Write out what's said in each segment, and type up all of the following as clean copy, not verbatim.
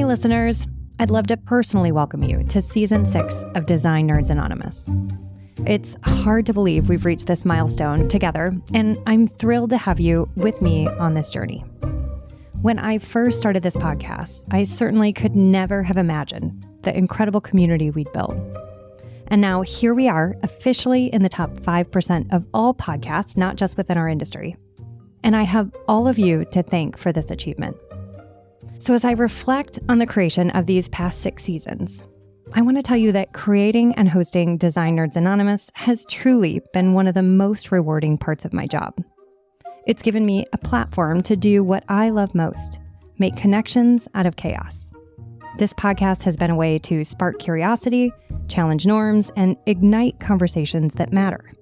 listeners. I'd love to personally welcome you to Season 6 of Design Nerds Anonymous. It's hard to believe we've reached this milestone together, and I'm thrilled to have you with me on this journey. When I first started this podcast, I certainly could never have imagined the incredible community we'd built. And now here we are, officially in the top 5% of all podcasts, not just within our industry. And I have all of you to thank for this achievement. So as I reflect on the creation of these past 6 seasons, I want to tell you that creating and hosting Design Nerds Anonymous has truly been one of the most rewarding parts of my job. It's given me a platform to do what I love most, make connections out of chaos. This podcast has been a way to spark curiosity, challenge norms, and ignite conversations that matter.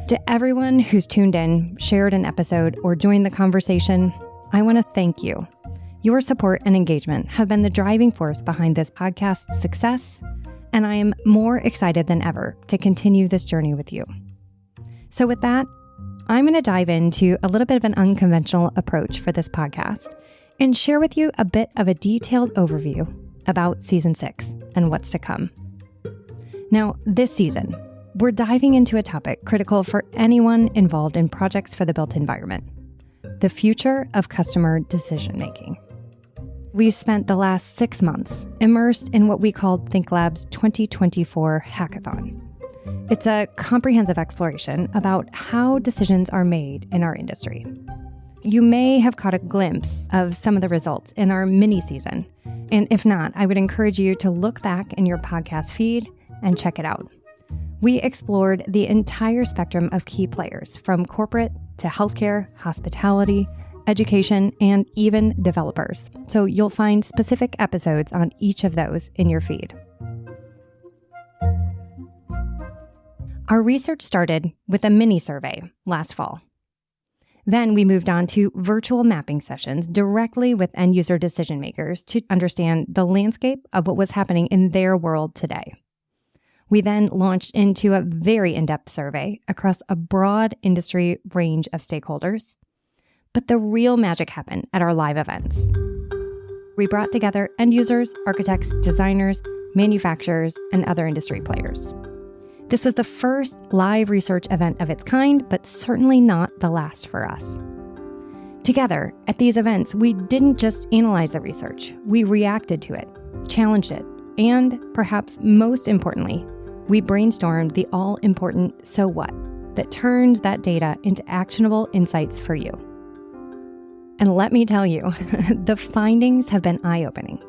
To everyone who's tuned in, shared an episode, or joined the conversation, I want to thank you. Your support and engagement have been the driving force behind this podcast's success, and I am more excited than ever to continue this journey with you. So with that, I'm going to dive into a little bit of an unconventional approach for this podcast and share with you a bit of a detailed overview about Season 6 and what's to come. Now, this season, we're diving into a topic critical for anyone involved in projects for the built environment: the future of customer decision-making. We've spent the last 6 months immersed in what we called ThinkLab's 2024 Hackathon. It's a comprehensive exploration about how decisions are made in our industry. You may have caught a glimpse of some of the results in our mini-season, and if not, I would encourage you to look back in your podcast feed and check it out. We explored the entire spectrum of key players, from corporate to healthcare, hospitality, education, and even developers. So you'll find specific episodes on each of those in your feed. Our research started with a mini survey last fall. Then we moved on to virtual mapping sessions directly with end user decision makers to understand the landscape of what was happening in their world today. We then launched into a very in-depth survey across a broad industry range of stakeholders. But the real magic happened at our live events. We brought together end users, architects, designers, manufacturers, and other industry players. This was the first live research event of its kind, but certainly not the last for us. Together, at these events, we didn't just analyze the research, we reacted to it, challenged it, and perhaps most importantly, we brainstormed the all-important so what that turned that data into actionable insights for you. And let me tell you, the findings have been eye-opening.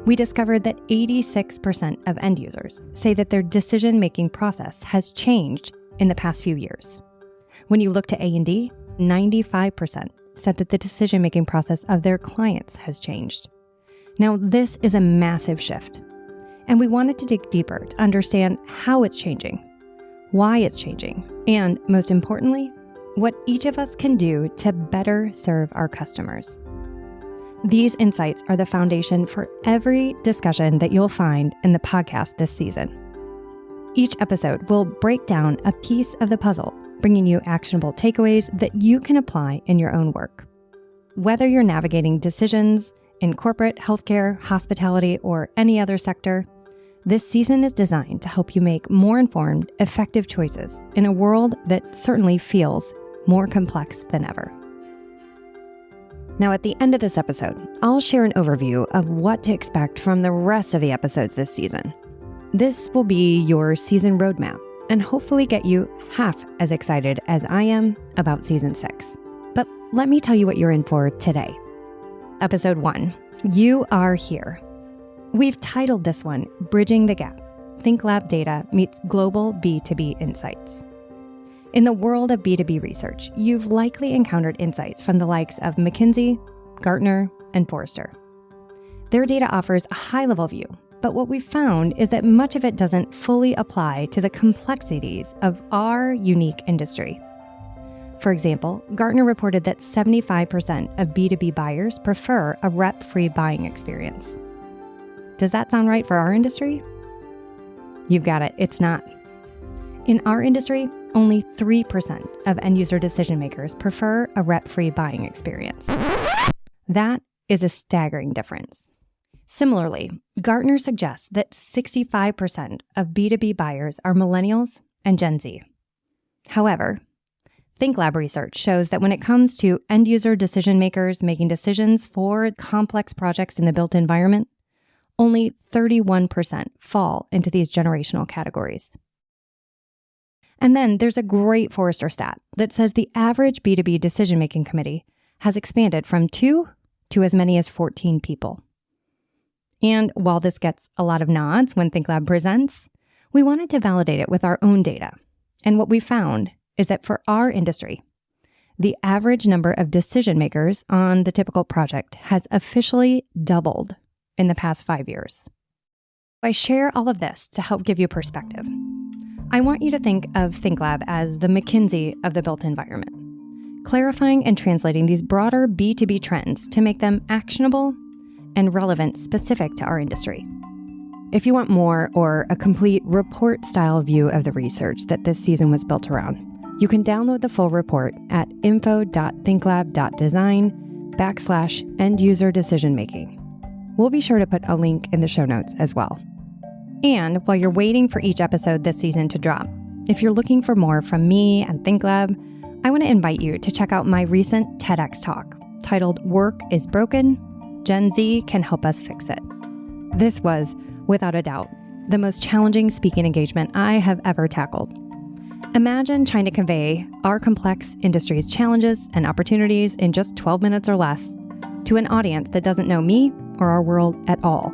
We discovered that 86% of end users say that their decision-making process has changed in the past few years. When you look to A&D, 95% said that the decision-making process of their clients has changed. Now, this is a massive shift, and we wanted to dig deeper to understand how it's changing, why it's changing, and most importantly, what each of us can do to better serve our customers. These insights are the foundation for every discussion that you'll find in the podcast this season. Each episode will break down a piece of the puzzle, bringing you actionable takeaways that you can apply in your own work. Whether you're navigating decisions in corporate, healthcare, hospitality, or any other sector, this season is designed to help you make more informed, effective choices in a world that certainly feels more complex than ever. Now, at the end of this episode, I'll share an overview of what to expect from the rest of the episodes this season. This will be your season roadmap and hopefully get you half as excited as I am about Season 6. But let me tell you what you're in for today. Episode 1, You Are Here. We've titled this one, Bridging the Gap: ThinkLab Data Meets Global B2B Insights. In the world of B2B research, you've likely encountered insights from the likes of McKinsey, Gartner, and Forrester. Their data offers a high-level view, but what we've found is that much of it doesn't fully apply to the complexities of our unique industry. For example, Gartner reported that 75% of B2B buyers prefer a rep-free buying experience. Does that sound right for our industry? You've got it, it's not. In our industry, only 3% of end-user decision makers prefer a rep-free buying experience. That is a staggering difference. Similarly, Gartner suggests that 65% of B2B buyers are millennials and Gen Z. However, ThinkLab research shows that when it comes to end-user decision makers making decisions for complex projects in the built environment, only 31% fall into these generational categories. And then there's a great Forrester stat that says the average B2B decision-making committee has expanded from 2 to as many as 14 people. And while this gets a lot of nods when ThinkLab presents, we wanted to validate it with our own data. And what we found is that for our industry, the average number of decision makers on the typical project has officially doubled in the past 5 years. I share all of this to help give you perspective. I want you to think of ThinkLab as the McKinsey of the built environment, clarifying and translating these broader B2B trends to make them actionable and relevant specific to our industry. If you want more or a complete report-style view of the research that this season was built around, you can download the full report at info.thinklab.design/end-user decision-making. We'll be sure to put a link in the show notes as well. And while you're waiting for each episode this season to drop, if you're looking for more from me and ThinkLab, I want to invite you to check out my recent TEDx talk titled "Work is Broken, Gen Z Can Help Us Fix It." This was, without a doubt, the most challenging speaking engagement I have ever tackled. Imagine trying to convey our complex industry's challenges and opportunities in just 12 minutes or less to an audience that doesn't know me or our world at all.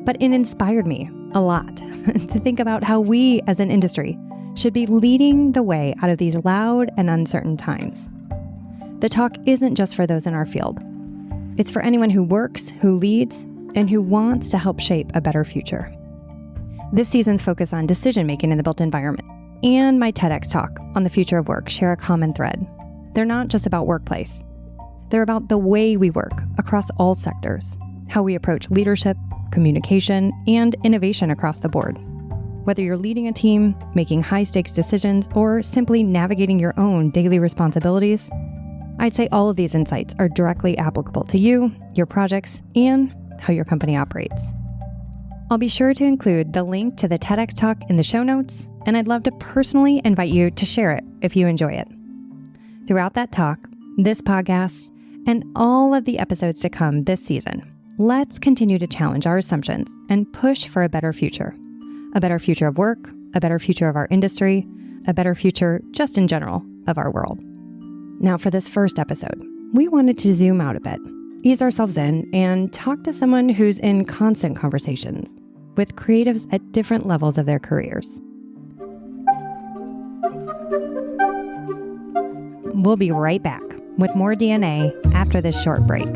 But it inspired me a lot to think about how we as an industry should be leading the way out of these loud and uncertain times. The talk isn't just for those in our field. It's for anyone who works, who leads, and who wants to help shape a better future. This season's focus on decision-making in the built environment and my TEDx talk on the future of work share a common thread. They're not just about workplace. They're about the way we work across all sectors, how we approach leadership, communication, and innovation across the board. Whether you're leading a team, making high-stakes decisions, or simply navigating your own daily responsibilities, I'd say all of these insights are directly applicable to you, your projects, and how your company operates. I'll be sure to include the link to the TEDx talk in the show notes, and I'd love to personally invite you to share it if you enjoy it. Throughout that talk, this podcast, and all of the episodes to come this season, let's continue to challenge our assumptions and push for a better future. A better future of work, a better future of our industry, a better future just in general of our world. Now, for this first episode, we wanted to zoom out a bit, ease ourselves in, and talk to someone who's in constant conversations with creatives at different levels of their careers. We'll be right back with more DNA after this short break.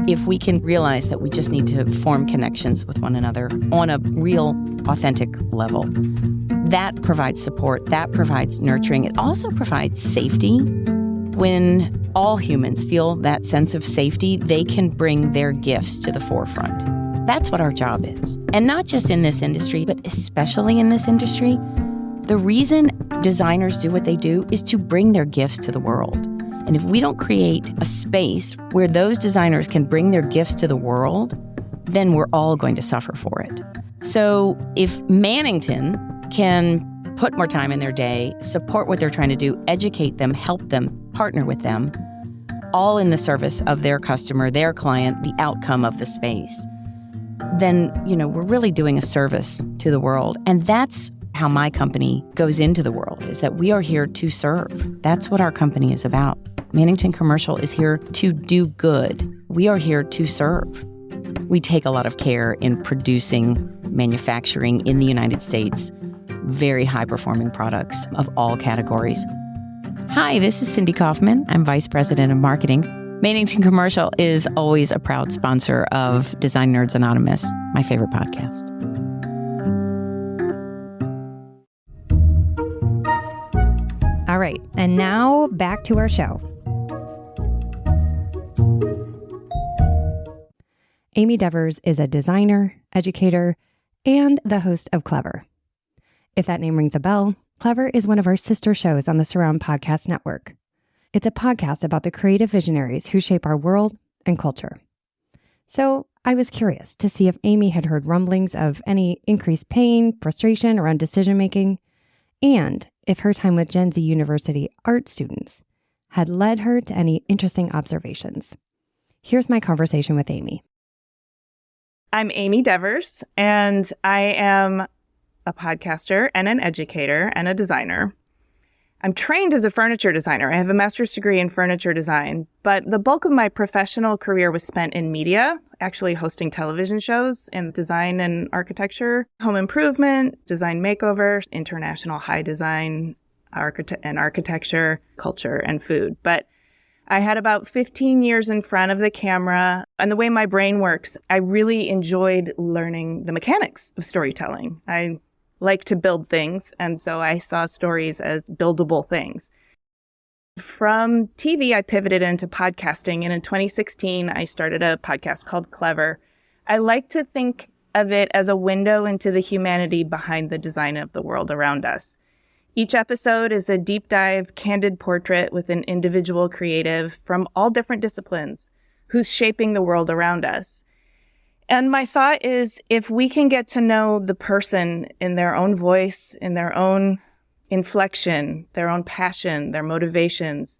If we can realize that we just need to form connections with one another on a real, authentic level, that provides support, that provides nurturing. It also provides safety. When all humans feel that sense of safety, they can bring their gifts to the forefront. That's what our job is. And not just in this industry, but especially in this industry. The reason designers do what they do is to bring their gifts to the world. And if we don't create a space where those designers can bring their gifts to the world, then we're all going to suffer for it. So if Mannington can put more time in their day, support what they're trying to do, educate them, help them, partner with them, all in the service of their customer, their client, the outcome of the space, then, we're really doing a service to the world. And that's how my company goes into the world, is that we are here to serve. That's what our company is about. Mannington Commercial is here to do good. We are here to serve. We take a lot of care in producing, manufacturing in the United States, very high-performing products of all categories. Hi, this is Cindy Kaufman. I'm Vice President of Marketing. Mannington Commercial is always a proud sponsor of Design Nerds Anonymous, my favorite podcast. All right, and now back to our show. Amy Devers is a designer, educator, and the host of Clever. If that name rings a bell, Clever is one of our sister shows on the Surround Podcast Network. It's a podcast about the creative visionaries who shape our world and culture. So I was curious to see if Amy had heard rumblings of any increased pain, frustration around decision-making, and if her time with Gen Z University art students had led her to any interesting observations. Here's my conversation with Amy. I'm Amy Devers, and I am a podcaster and an educator and a designer. I'm trained as a furniture designer. I have a master's degree in furniture design, but the bulk of my professional career was spent in media, actually hosting television shows in design and architecture, home improvement, design makeover, international high design, architecture, culture, and food. But I had about 15 years in front of the camera, and the way my brain works, I really enjoyed learning the mechanics of storytelling. I like to build things, and so I saw stories as buildable things. From TV, I pivoted into podcasting, and in 2016, I started a podcast called Clever. I like to think of it as a window into the humanity behind the design of the world around us. Each episode is a deep dive, candid portrait with an individual creative from all different disciplines who's shaping the world around us. And my thought is, if we can get to know the person in their own voice, in their own inflection, their own passion, their motivations,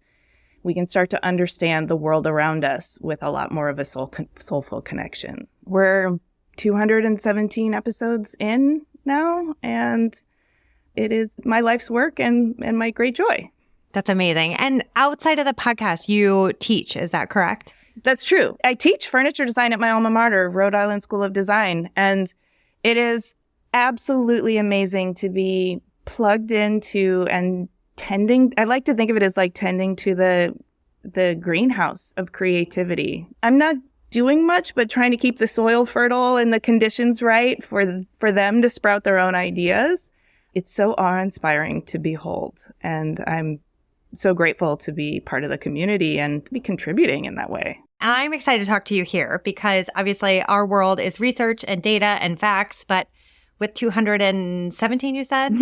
we can start to understand the world around us with a lot more of a soulful connection. We're 217 episodes in now, and it is my life's work and my great joy. That's amazing. And outside of the podcast, you teach, is that correct? That's true. I teach furniture design at my alma mater, Rhode Island School of Design, and it is absolutely amazing to be plugged into and tending. I like to think of it as like tending to the greenhouse of creativity. I'm not doing much, but trying to keep the soil fertile and the conditions right for them to sprout their own ideas. It's so awe-inspiring to behold, and I'm so grateful to be part of the community and to be contributing in that way. I'm excited to talk to you here because obviously our world is research and data and facts, but with 217, you said,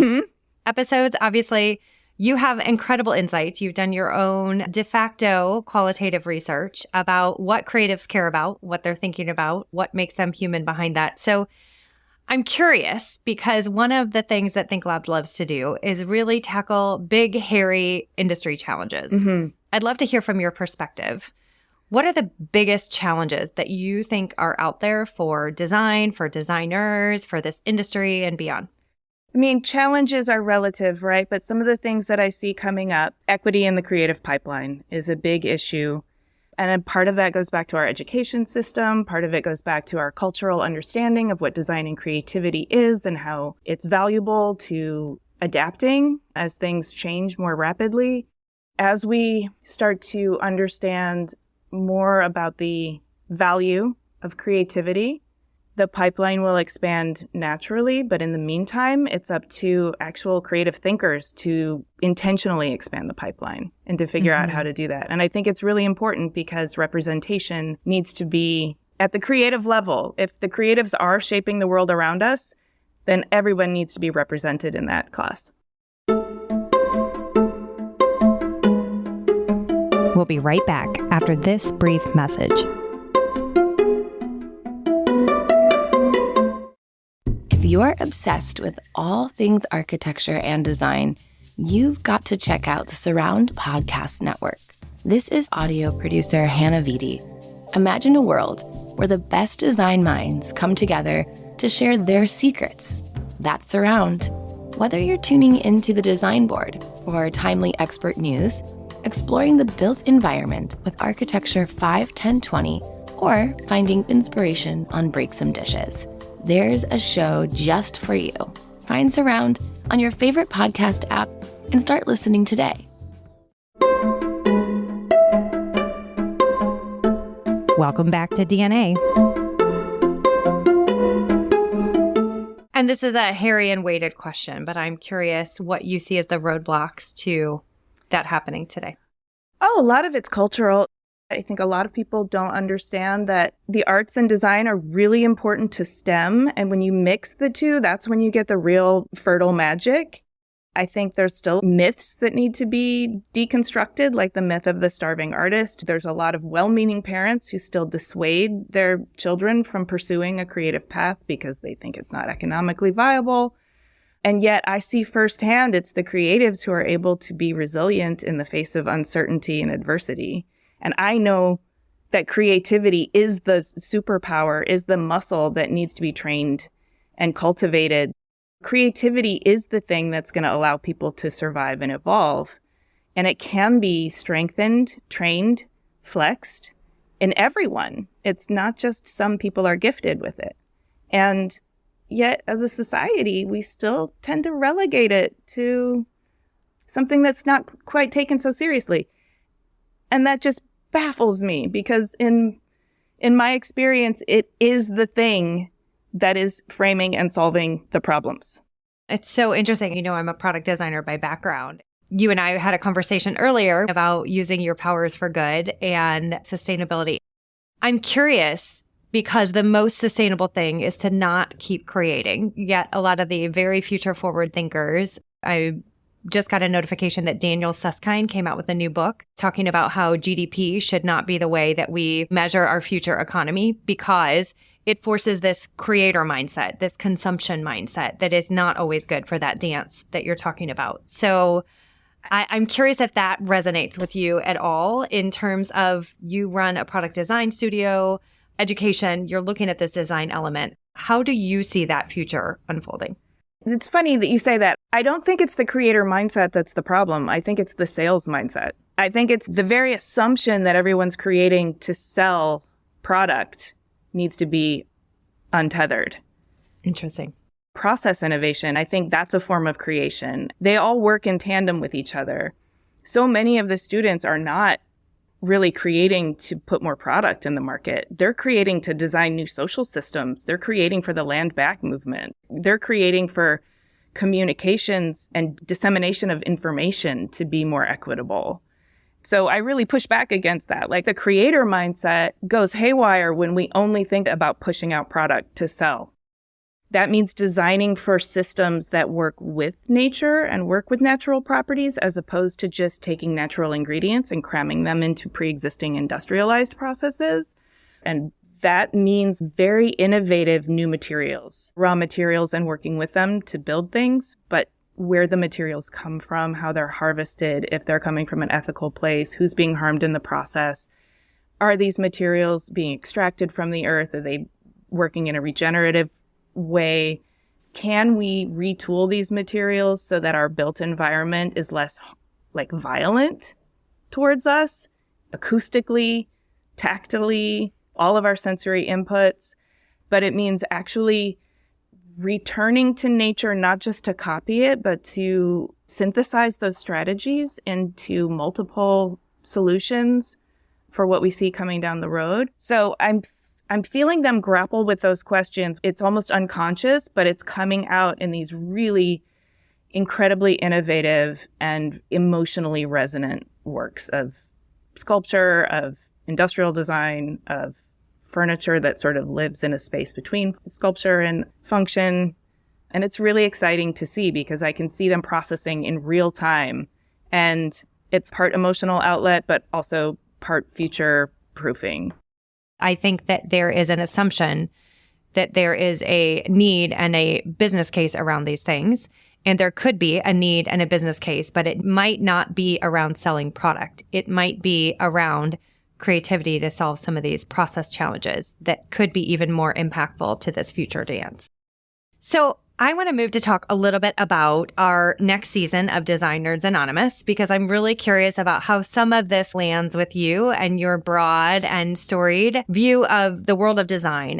episodes, obviously you have incredible insights. You've done your own de facto qualitative research about what creatives care about, what they're thinking about, what makes them human behind that. So I'm curious because one of the things that ThinkLab loves to do is really tackle big, hairy industry challenges. I'd love to hear from your perspective. What are the biggest challenges that you think are out there for design, for designers, for this industry and beyond? I mean, challenges are relative, right? But some of the things that I see coming up, equity in the creative pipeline is a big issue. And a part of that goes back to our education system. Part of it goes back to our cultural understanding of what design and creativity is and how it's valuable to adapting as things change more rapidly. As we start to understand more about the value of creativity, the pipeline will expand naturally. But in the meantime, it's up to actual creative thinkers to intentionally expand the pipeline and to figure out how to do that. And I think it's really important because representation needs to be at the creative level. If the creatives are shaping the world around us, then everyone needs to be represented in that class. We'll be right back after this brief message. If you're obsessed with all things architecture and design, you've got to check out the Surround Podcast Network. This is audio producer Hannah Vitti. Imagine a world where the best design minds come together to share their secrets. That's Surround. Whether you're tuning into the design board for timely expert news, exploring the built environment with Architecture 5-10-20, or finding inspiration on Break Some Dishes, there's a show just for you. Find Surround on your favorite podcast app and start listening today. Welcome back to DNA. And this is a hairy and weighted question, but I'm curious what you see as the roadblocks to that happening today. Oh, a lot of it's cultural. I think a lot of people don't understand that the arts and design are really important to STEM. And when you mix the two, that's when you get the real fertile magic. I think there's still myths that need to be deconstructed, like the myth of the starving artist. There's a lot of well-meaning parents who still dissuade their children from pursuing a creative path because they think it's not economically viable. And yet I see firsthand it's the creatives who are able to be resilient in the face of uncertainty and adversity. And I know that creativity is the superpower, is the muscle that needs to be trained and cultivated. Creativity is the thing that's going to allow people to survive and evolve. And it can be strengthened, trained, flexed in everyone. It's not just some people are gifted with it. And yet, as a society, we still tend to relegate it to something that's not quite taken so seriously. And that just baffles me because in my experience, it is the thing that is framing and solving the problems. It's so interesting. You know, I'm a product designer by background. You and I had a conversation earlier about using your powers for good and sustainability. I'm curious because the most sustainable thing is to not keep creating. Yet a lot of the very future forward thinkers, I just got a notification that Daniel Susskind came out with a new book talking about how GDP should not be the way that we measure our future economy because it forces this creator mindset, this consumption mindset that is not always good for that dance that you're talking about. So I'm curious if that resonates with you at all in terms of you run a product design studio, education, you're looking at this design element. How do you see that future unfolding? It's funny that you say that. I don't think it's the creator mindset that's the problem. I think it's the sales mindset. I think it's the very assumption that everyone's creating to sell product needs to be untethered. Interesting. Process innovation, I think that's a form of creation. They all work in tandem with each other. So many of the students are not really creating to put more product in the market. They're creating to design new social systems. They're creating for the land back movement. They're creating for communications and dissemination of information to be more equitable. So I really push back against that. Like the creator mindset goes haywire when we only think about pushing out product to sell. That means designing for systems that work with nature and work with natural properties as opposed to just taking natural ingredients and cramming them into pre-existing industrialized processes. And that means very innovative new materials, raw materials, and working with them to build things, but where the materials come from, how they're harvested, if they're coming from an ethical place, who's being harmed in the process. Are these materials being extracted from the earth? Are they working in a regenerative way? Can we retool these materials so that our built environment is less like violent towards us, acoustically, tactily, all of our sensory inputs? But it means actually returning to nature, not just to copy it, but to synthesize those strategies into multiple solutions for what we see coming down the road. So I'm feeling them grapple with those questions. It's almost unconscious, but it's coming out in these really incredibly innovative and emotionally resonant works of sculpture, of industrial design, of furniture that sort of lives in a space between sculpture and function. And it's really exciting to see because I can see them processing in real time. And it's part emotional outlet, but also part future proofing. I think that there is an assumption that there is a need and a business case around these things. And there could be a need and a business case, but it might not be around selling product. It might be around creativity to solve some of these process challenges that could be even more impactful to this future dance. So I want to move to talk a little bit about our next season of Design Nerds Anonymous, because I'm really curious about how some of this lands with you and your broad and storied view of the world of design.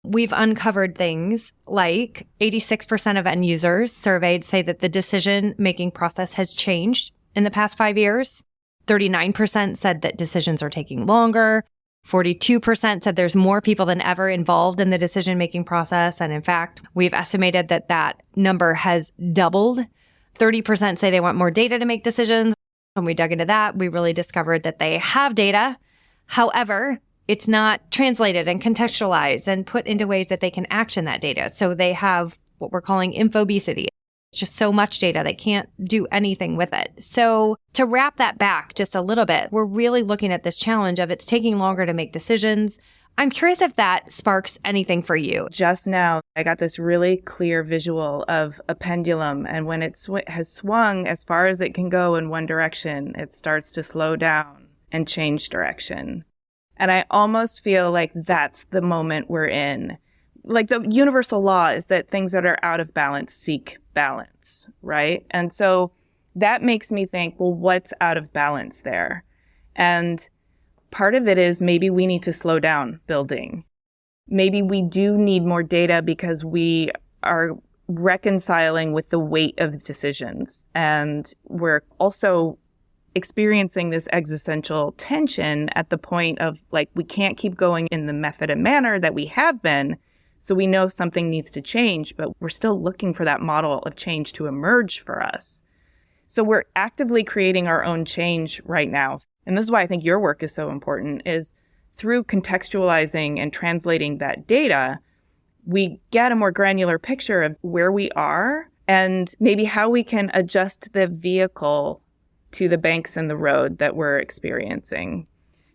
We've uncovered things like 86% of end users surveyed say that the decision-making process has changed in the past 5 years. 39% said that decisions are taking longer. 42% said there's more people than ever involved in the decision-making process. And in fact, we've estimated that that number has doubled. 30% say they want more data to make decisions. When we dug into that, we really discovered that they have data. However, it's not translated and contextualized and put into ways that they can action that data. So they have what we're calling infobesity. It's just so much data. They can't do anything with it. So to wrap that back just a little bit, we're really looking at this challenge of it's taking longer to make decisions. I'm curious if that sparks anything for you. Just now, I got this really clear visual of a pendulum. And when it has swung as far as it can go in one direction, it starts to slow down and change direction. And I almost feel like that's the moment we're in. Like the universal law is that things that are out of balance seek balance, right? And so that makes me think, well, what's out of balance there? And part of it is maybe we need to slow down building. Maybe we do need more data because we are reconciling with the weight of decisions. And we're also experiencing this existential tension at the point of like, we can't keep going in the method and manner that we have been. So we know something needs to change, but we're still looking for that model of change to emerge for us. So we're actively creating our own change right now. And this is why I think your work is so important, is through contextualizing and translating that data, we get a more granular picture of where we are and maybe how we can adjust the vehicle to the banks in the road that we're experiencing.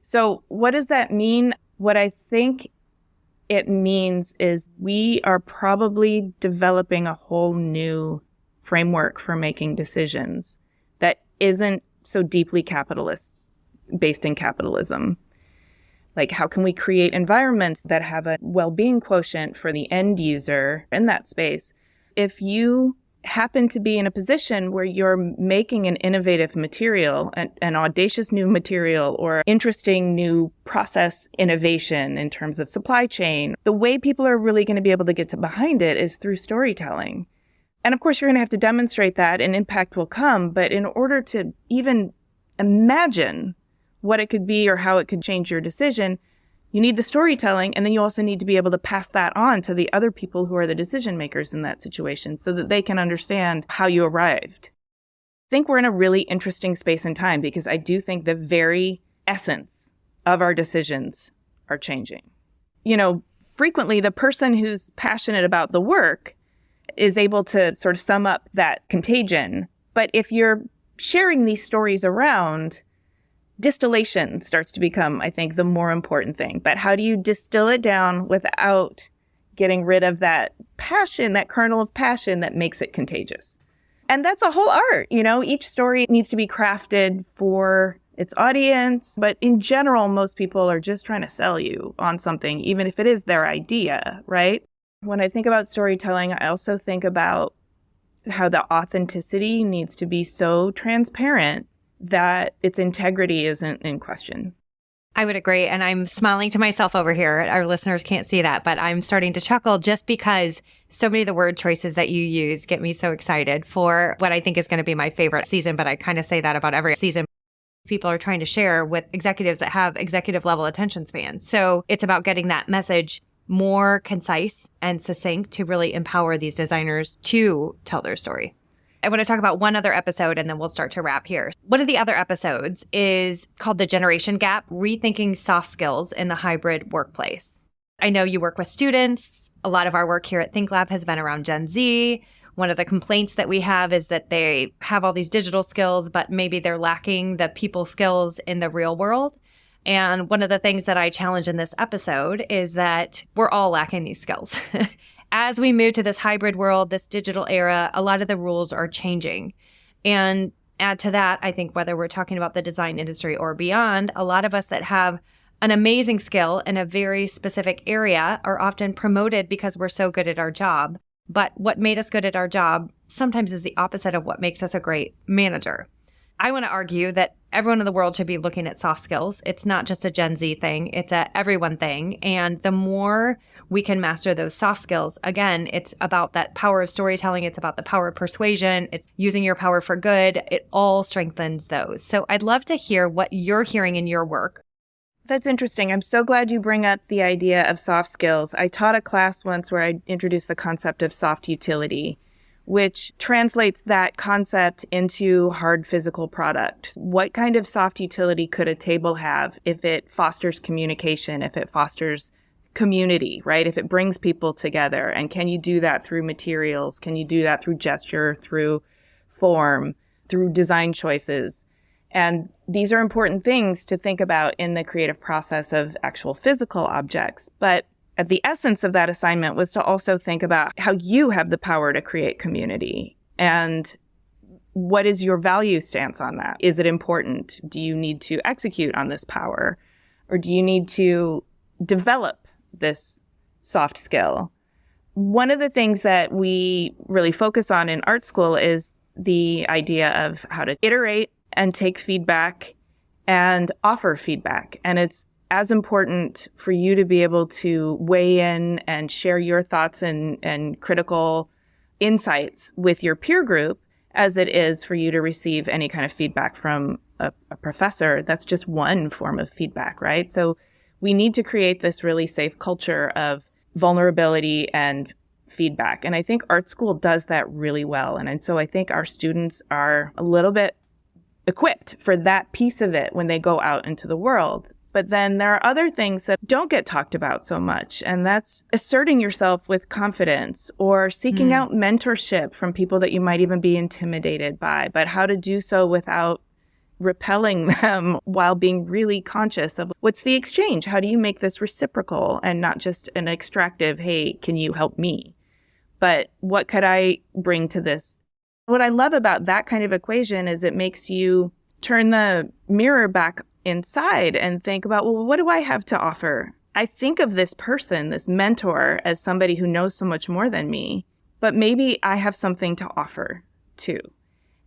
So what does that mean? What I think it means is we are probably developing a whole new framework for making decisions that isn't so deeply capitalist, based in capitalism. Like, how can we create environments that have a well-being quotient for the end user in that space? If you happen to be in a position where you're making an innovative material, an audacious new material, or interesting new process innovation in terms of supply chain, the way people are really going to be able to get behind it is through storytelling. And of course, you're going to have to demonstrate that and impact will come. But in order to even imagine what it could be or how it could change your decision, you need the storytelling, and then you also need to be able to pass that on to the other people who are the decision makers in that situation so that they can understand how you arrived. I think we're in a really interesting space and time because I do think the very essence of our decisions are changing. You know, frequently the person who's passionate about the work is able to sort of sum up that contagion. But if you're sharing these stories around, distillation starts to become, I think, the more important thing. But how do you distill it down without getting rid of that passion, that kernel of passion that makes it contagious? And that's a whole art. You know, each story needs to be crafted for its audience. But in general, most people are just trying to sell you on something, even if it is their idea, right? When I think about storytelling, I also think about how the authenticity needs to be so transparent that its integrity isn't in question. I would agree. And I'm smiling to myself over here. Our listeners can't see that, but I'm starting to chuckle just because so many of the word choices that you use get me so excited for what I think is going to be my favorite season. But I kind of say that about every season. People are trying to share with executives that have executive level attention spans. So it's about getting that message more concise and succinct to really empower these designers to tell their story. I want to talk about one other episode and then we'll start to wrap here. One of the other episodes is called The Generation Gap, Rethinking Soft Skills in the Hybrid Workplace. I know you work with students. A lot of our work here at ThinkLab has been around Gen Z. One of the complaints that we have is that they have all these digital skills, but maybe they're lacking the people skills in the real world. And one of the things that I challenge in this episode is that we're all lacking these skills. As we move to this hybrid world, this digital era, a lot of the rules are changing. And add to that, I think whether we're talking about the design industry or beyond, a lot of us that have an amazing skill in a very specific area are often promoted because we're so good at our job. But what made us good at our job sometimes is the opposite of what makes us a great manager. I want to argue that everyone in the world should be looking at soft skills. It's not just a Gen Z thing. It's a everyone thing. And the more we can master those soft skills, again, it's about that power of storytelling. It's about the power of persuasion. It's using your power for good. It all strengthens those. So I'd love to hear what you're hearing in your work. That's interesting. I'm so glad you bring up the idea of soft skills. I taught a class once where I introduced the concept of soft utility, which translates that concept into hard physical product. What kind of soft utility could a table have if it fosters communication, if it fosters community, right? If it brings people together, and can you do that through materials? Can you do that through gesture, through form, through design choices? And these are important things to think about in the creative process of actual physical objects. But at the essence of that assignment was to also think about how you have the power to create community. And what is your value stance on that? Is it important? Do you need to execute on this power? Or do you need to develop this soft skill? One of the things that we really focus on in art school is the idea of how to iterate and take feedback and offer feedback. And it's as important for you to be able to weigh in and share your thoughts and critical insights with your peer group as it is for you to receive any kind of feedback from a professor. That's just one form of feedback, right? So we need to create this really safe culture of vulnerability and feedback. And I think art school does that really well. And so I think our students are a little bit equipped for that piece of it when they go out into the world. But then there are other things that don't get talked about so much. And that's asserting yourself with confidence or seeking out mentorship from people that you might even be intimidated by, but how to do so without repelling them while being really conscious of what's the exchange? How do you make this reciprocal and not just an extractive, hey, can you help me? But what could I bring to this? What I love about that kind of equation is it makes you turn the mirror back inside and think about, well, what do I have to offer? I think of this person, this mentor, as somebody who knows so much more than me, but maybe I have something to offer too.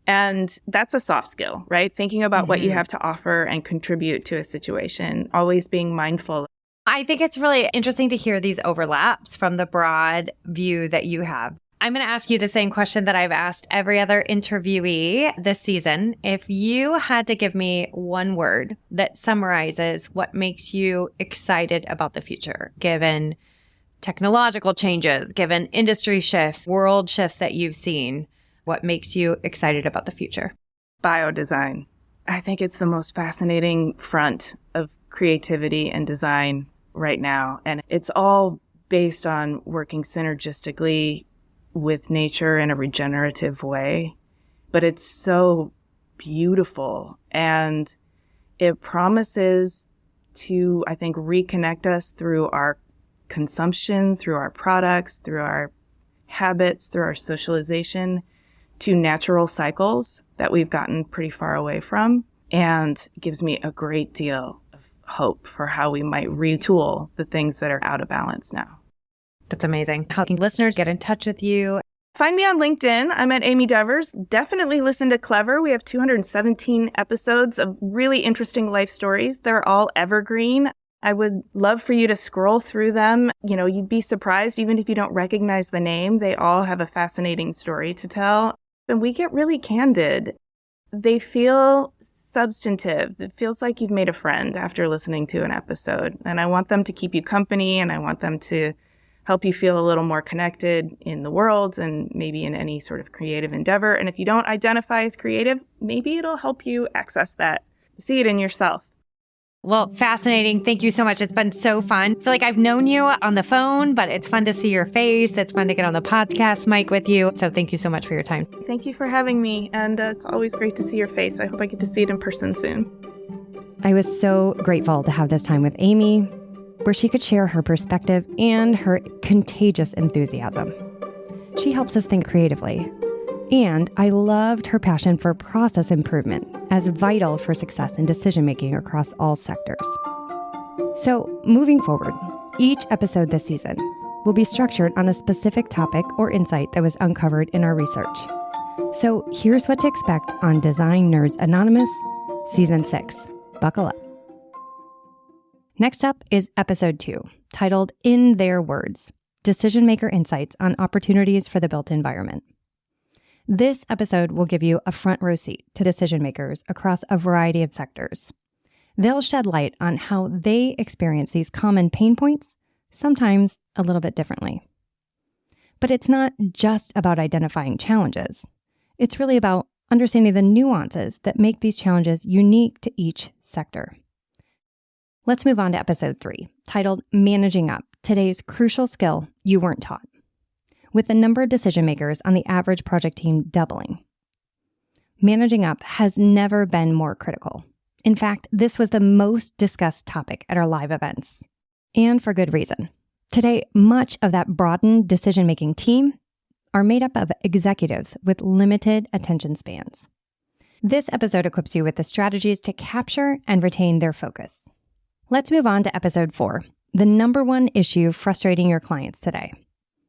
And that's a soft skill, right? Thinking about what you have to offer and contribute to a situation, always being mindful. I think it's really interesting to hear these overlaps from the broad view that you have. I'm going to ask you the same question that I've asked every other interviewee this season. If you had to give me one word that summarizes what makes you excited about the future, given technological changes, given industry shifts, world shifts that you've seen, what makes you excited about the future? Biodesign. I think it's the most fascinating front of creativity and design right now. And it's all based on working synergistically with nature in a regenerative way. But it's so beautiful. And it promises to, I think, reconnect us through our consumption, through our products, through our habits, through our socialization, to natural cycles that we've gotten pretty far away from, and gives me a great deal of hope for how we might retool the things that are out of balance now. That's amazing. How can listeners get in touch with you? Find me on LinkedIn. I'm at Amy Devers. Definitely listen to Clever. We have 217 episodes of really interesting life stories. They're all evergreen. I would love for you to scroll through them. You know, you'd be surprised even if you don't recognize the name. They all have a fascinating story to tell. And we get really candid. They feel substantive. It feels like you've made a friend after listening to an episode. And I want them to keep you company, and I want them to help you feel a little more connected in the world and maybe in any sort of creative endeavor. And if you don't identify as creative, maybe it'll help you access that, see it in yourself. Well, fascinating. Thank you so much. It's been so fun. I feel like I've known you on the phone, but it's fun to see your face. It's fun to get on the podcast mic with you. So thank you so much for your time. Thank you for having me. And it's always great to see your face. I hope I get to see it in person soon. I was so grateful to have this time with Amy, where she could share her perspective and her contagious enthusiasm. She helps us think creatively. And I loved her passion for process improvement as vital for success in decision-making across all sectors. So moving forward, each episode this season will be structured on a specific topic or insight that was uncovered in our research. So here's what to expect on Design Nerds Anonymous, Season 6. Buckle up. Next up is Episode 2, titled In Their Words, Decision Maker Insights on Opportunities for the Built Environment. This episode will give you a front row seat to decision makers across a variety of sectors. They'll shed light on how they experience these common pain points, sometimes a little bit differently. But it's not just about identifying challenges. It's really about understanding the nuances that make these challenges unique to each sector. Let's move on to Episode 3, titled Managing Up today's crucial skill you weren't taught, with the number of decision makers on the average project team doubling. Managing up has never been more critical. In fact, this was the most discussed topic at our live events, and for good reason. Today, much of that broadened decision-making team are made up of executives with limited attention spans. This episode equips you with the strategies to capture and retain their focus. Let's move on to episode 4, the number one issue frustrating your clients today.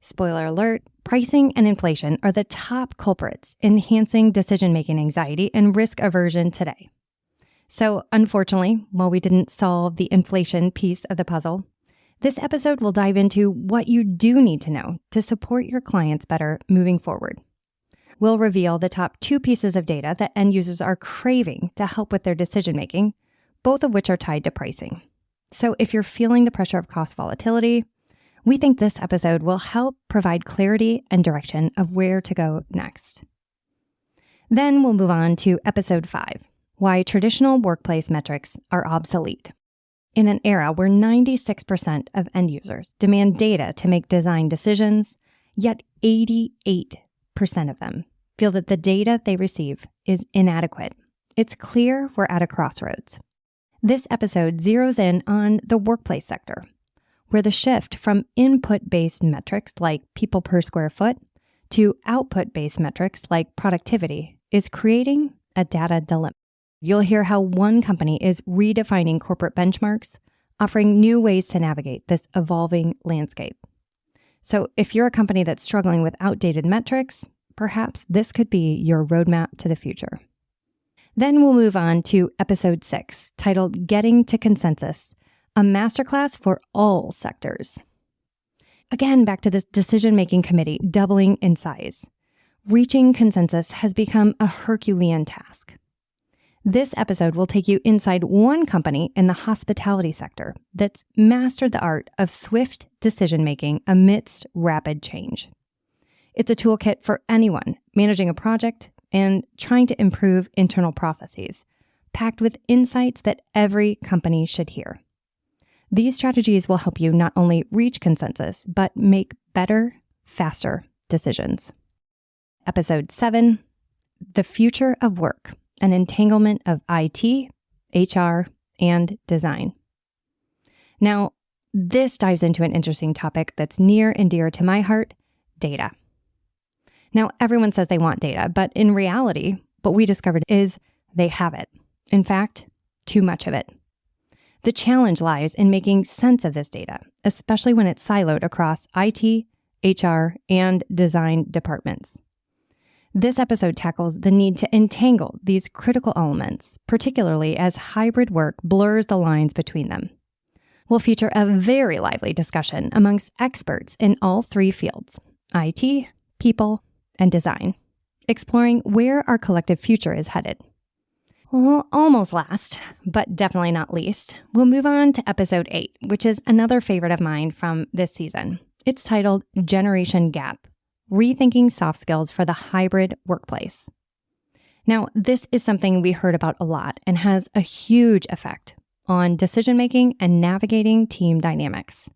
Spoiler alert, pricing and inflation are the top culprits enhancing decision-making anxiety and risk aversion today. So unfortunately, while we didn't solve the inflation piece of the puzzle, this episode will dive into what you do need to know to support your clients better moving forward. We'll reveal the top 2 pieces of data that end users are craving to help with their decision-making, both of which are tied to pricing. So if you're feeling the pressure of cost volatility, we think this episode will help provide clarity and direction of where to go next. Then we'll move on to episode 5, why traditional workplace metrics are obsolete. In an era where 96% of end users demand data to make design decisions, yet 88% of them feel that the data they receive is inadequate. It's clear we're at a crossroads. This episode zeroes in on the workplace sector, where the shift from input-based metrics like people per square foot to output-based metrics like productivity is creating a data dilemma. You'll hear how one company is redefining corporate benchmarks, offering new ways to navigate this evolving landscape. So if you're a company that's struggling with outdated metrics, perhaps this could be your roadmap to the future. Then we'll move on to episode 6, titled Getting to Consensus, a masterclass for all sectors. Again, back to this decision-making committee doubling in size. Reaching consensus has become a Herculean task. This episode will take you inside one company in the hospitality sector that's mastered the art of swift decision-making amidst rapid change. It's a toolkit for anyone managing a project and trying to improve internal processes, packed with insights that every company should hear. These strategies will help you not only reach consensus, but make better, faster decisions. Episode 7, The Future of Work, an entanglement of IT, HR, and design. Now, this dives into an interesting topic that's near and dear to my heart, data. Now, everyone says they want data, but in reality, what we discovered is they have it. In fact, too much of it. The challenge lies in making sense of this data, especially when it's siloed across IT, HR, and design departments. This episode tackles the need to entangle these critical elements, particularly as hybrid work blurs the lines between them. We'll feature a very lively discussion amongst experts in all 3 fields, IT, people, and design, exploring where our collective future is headed. Well, almost last, but definitely not least, we'll move on to episode 8, which is another favorite of mine from this season. It's titled Generation Gap, Rethinking Soft Skills for the Hybrid Workplace. Now, this is something we heard about a lot and has a huge effect on decision-making and navigating team dynamics.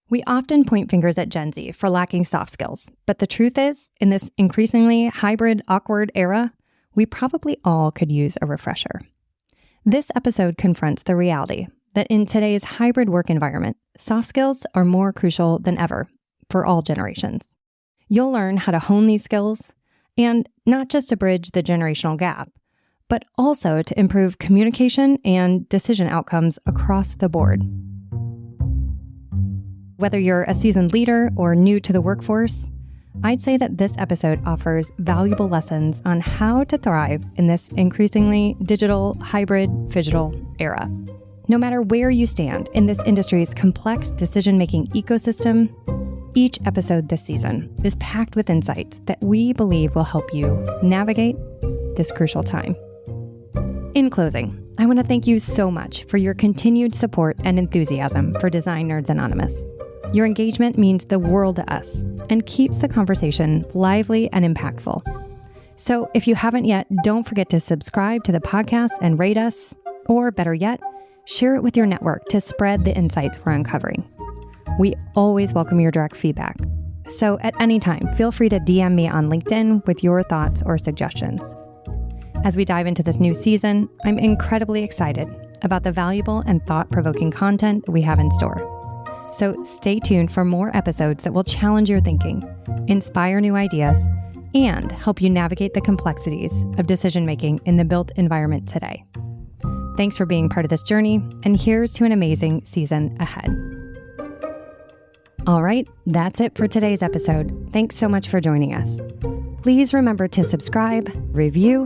We often point fingers at Gen Z for lacking soft skills, but the truth is, in this increasingly hybrid, awkward era, we probably all could use a refresher. This episode confronts the reality that in today's hybrid work environment, soft skills are more crucial than ever for all generations. You'll learn how to hone these skills and not just to bridge the generational gap, but also to improve communication and decision outcomes across the board. Whether you're a seasoned leader or new to the workforce, I'd say that this episode offers valuable lessons on how to thrive in this increasingly digital, hybrid, phygital era. No matter where you stand in this industry's complex decision-making ecosystem, each episode this season is packed with insights that we believe will help you navigate this crucial time. In closing, I want to thank you so much for your continued support and enthusiasm for Design Nerds Anonymous. Your engagement means the world to us and keeps the conversation lively and impactful. So if you haven't yet, don't forget to subscribe to the podcast and rate us, or better yet, share it with your network to spread the insights we're uncovering. We always welcome your direct feedback. So at any time, feel free to DM me on LinkedIn with your thoughts or suggestions. As we dive into this new season, I'm incredibly excited about the valuable and thought-provoking content we have in store. So stay tuned for more episodes that will challenge your thinking, inspire new ideas, and help you navigate the complexities of decision-making in the built environment today. Thanks for being part of this journey, and here's to an amazing season ahead. All right, that's it for today's episode. Thanks so much for joining us. Please remember to subscribe, review,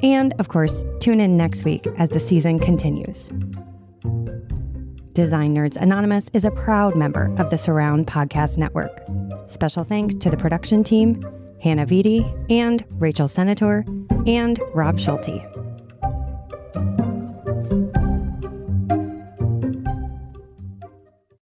and of course, tune in next week as the season continues. Design Nerds Anonymous is a proud member of the Surround Podcast Network. Special thanks to the production team, Hannah Vitti and Rachel Senator and Rob Schulte.